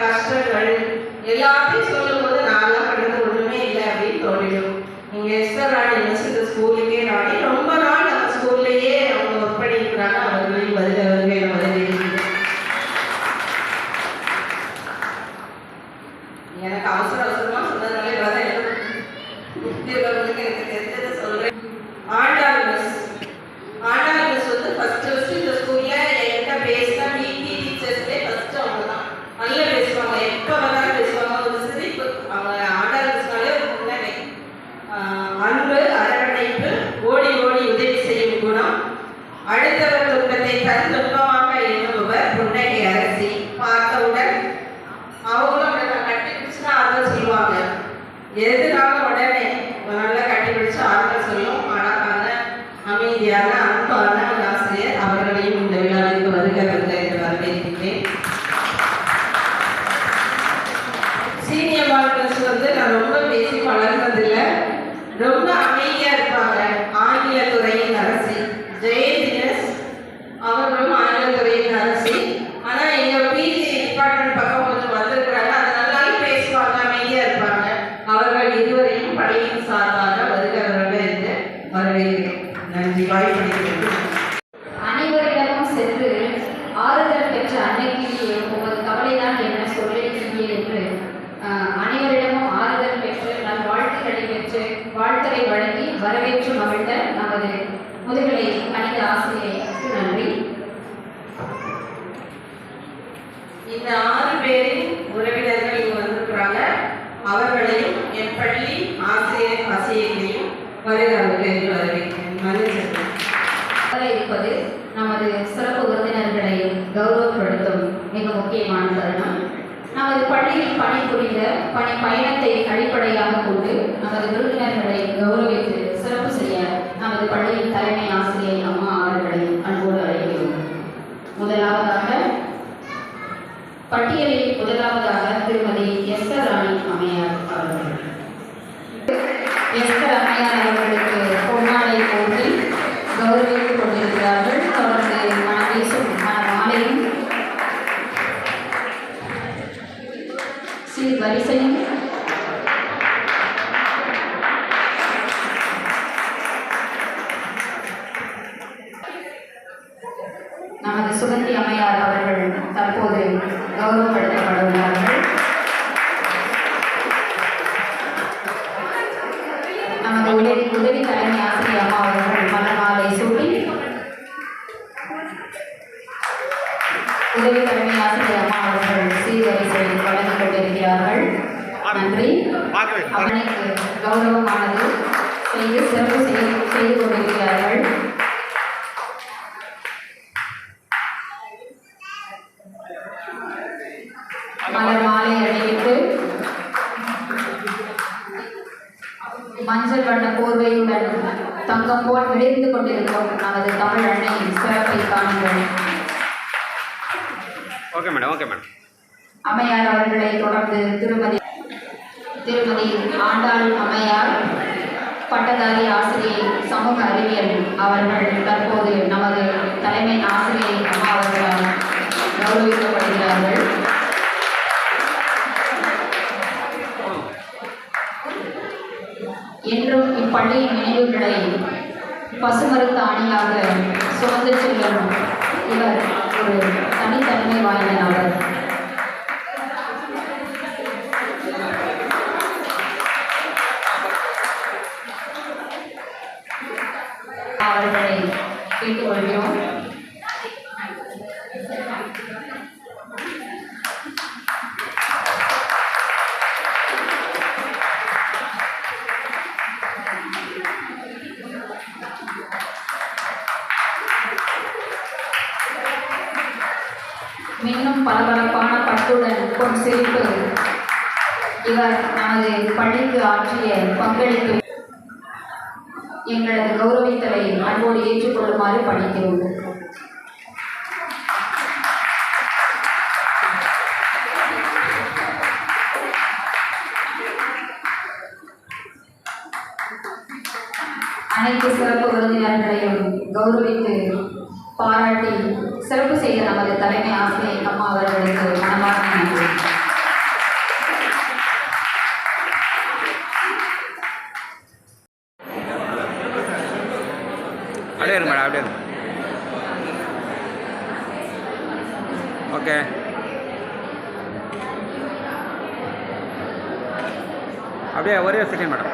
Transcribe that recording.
கஷ்டங்கள் எல்லாத்தையும் சொல்லும்போது நான்லாம் பண்றது ஒண்ணுமே இல்லை அப்படின்னு தோணிடும். நீங்க எஸ்தர் ராணி இந்த ஸ்கூலுக்கே ராணி ரொம்ப நாள் நம்ம ஸ்கூல்லையே அவங்க ஒர்க் பண்ணியிருக்கிறாங்க. அவர்களையும் பதில் எனக்கு அவசர அவசரமா சொன்னதுனால இவ்வளவுதான் எனக்கு தெரிஞ்சதை சொல்றேன். ஆண்டாள் மிஸ் வந்து ஃபர்ஸ்ட் இந்த ஸ்கூல்ல என்கிட்ட பேசினா பிடி டீச்சர்ஸ்லேயே ஃபர்ஸ்ட் அவங்க தான் நல்லா பேசுவாங்க. எப்போ வந்தாலும் பேசுவாங்க. ஒரு சிரிப்பு. அவங்க ஆண்டாள் மிஸ்னாலே ஒரு முன்னணி அன்பு, அரவணைப்பு, ஓடி ஓடி உதவி செய்யும் குணம், அடுத்தவர் துன்பத்தை தன் துன்பமாக எண்ணுபவர், புன்னகை அரசி. பார்த்தவுடன் அவங்களும் கட்டி பிடிச்சுன்னா ஆறுதல் சொல்லுவாங்க. எதுனாலும் உடனே நல்லா கட்டி பிடிச்சு ஆறுதல் சொல்லும். அழகான அமைதியான அன்பான ஒரு ஆசிரியர். அவர்களையும் இந்த விழாவிற்கு வருக என்று வரவேற்கிறேன். சீனியர் மார்க்கர்ஸ் வந்து நான் ரொம்ப பேசி பழகினதில்லை. ரொம்ப அமைதியா இருப்பாங்க. ஆங்கில துறையின் அரசி ஜெயதினஸ் அவர்களும் ஆங்கில துறையின் அரசி. ஆனா எங்க பிஜி டிபார்ட்மெண்ட் பக்கம் கொஞ்சம் வந்திருக்கிறாங்க. அதனால பேசுவாங்க, அமைதியா இருப்பாங்க. அவர்கள் இருவரையும் பள்ளியின் சார்பாக வருகிறவர்கள் என்று வரவேற்கிறேன். நன்றி. வாய்ப்பு அனைவரிடமும் சென்று ஆறுதல் பெற்ற அன்னைக்கு உமது கவலைதான் என்ன சொல்லியிருக்கீங்க என்று அனைவரிடமும் ஆறுதல் பெற்று நல் வாழ்த்துக்களை பெற்று வாழ்த்துறை வழங்கி வரவேற்று மகிழ்ந்த நமது முதுகலை கணித ஆசிரியருக்கு நன்றி. இந்த 6 பேரின் உறவினர்கள் இங்கு வந்திருக்கிறாங்க. அவர்களையும் என் பள்ளி ஆசிரியர்களையும் வருகிறவர்கள் என்று வரவேற்கிறேன். இருப்பது நமது சிறப்பு விருந்தினர்களை கௌரவப்படுத்தும் மிக முக்கியமான தருணம். நமது பள்ளியில் பணிபுரிந்த பயணத்தை அடிப்படையாக கொண்டு நமது விருந்தினர்களை கௌரவித்து சிறப்பு செய்ய நமது பள்ளியின் தலைமை ஆசிரியை அம்மா அவர்களை அன்போடு அழைக்கிறோம். பட்டியலில் முதலாவதாக திருமதி எஸ்தர் ராணி அம்மையார் அவர்கள். எஸ்தர் அம்மையார் அவர்களுக்கு பொன்னாடை போட்டி கௌரவித்துக் கொண்டிருக்கிறார்கள். தொடர்ந்து மனவீசும் மாலையும் வரிசையும் நமது சுகந்தி அம்மையார் அவர்கள் தற்போது கௌரவப்படுத்தப்படுகிறார்கள். நமது உதவி தலைமை ஆசிரியர் அம்மா அவர்கள் மலர் மாலை சூட்டி உதவி தலைமை ஆசிரியர் அம்மா அவர்கள் சீர்வரிசை வழங்கிக் கொண்டிருக்கிறார்கள். நன்றி. அவனுக்கு கௌரவமானது செய்து சிறப்பு செய்து கொண்டிருக்கிறார்கள். மலர் மாலை அணிவித்து மஞ்சள் வண்ண போர்வையுடன் தங்கம் போல் விளைந்து கொண்டிருக்கும் நமது தமிழ் அன்னையின் சிறப்பை காணுங்கள். அம்மையார் அவர்களை தொடர்ந்து திருமதி ஆண்டாள் அம்மையார் பட்டதாரி ஆசிரியை சமூக அறிவியல் அவர்கள் தற்போது நமது தலைமை ஆசிரியை அம்மா அவர்களால் கௌரவிக்கப்படுகிறார்கள். என்றும் இப்பள்ளியின் நினைவுகளை பசுமறுத்த அணியாக சுமந்து செல்லும் இவர் ஒரு தனித்தன்மை வாய்ந்த நபர். அவர்களை கேட்டுக்கொள்கிறோம். மின்னும் பரபரப்பான பட்டுடன் பொன் சிரிப்பு இவர் நமது பள்ளிக்கு ஆற்றிய பங்களிப்பு எங்களது கௌரவித்தலை அன்போடு ஏற்றுக்கொள்ளுமாறு பணிக்கிறோம். அனைத்து சிறப்பு விருந்தினர்களையும் கௌரவித்து பாராட்டி சிறப்பு செய்த நமது தலைமை ஆசிரியர் அம்மா அவர்களுக்கு மனமார்ந்த நன்றி. அப்படியே இருக்கு மேடம், அப்படியே இருக்கு. ஓகே, அப்படியே ஒரே செகண்ட் மேடம்.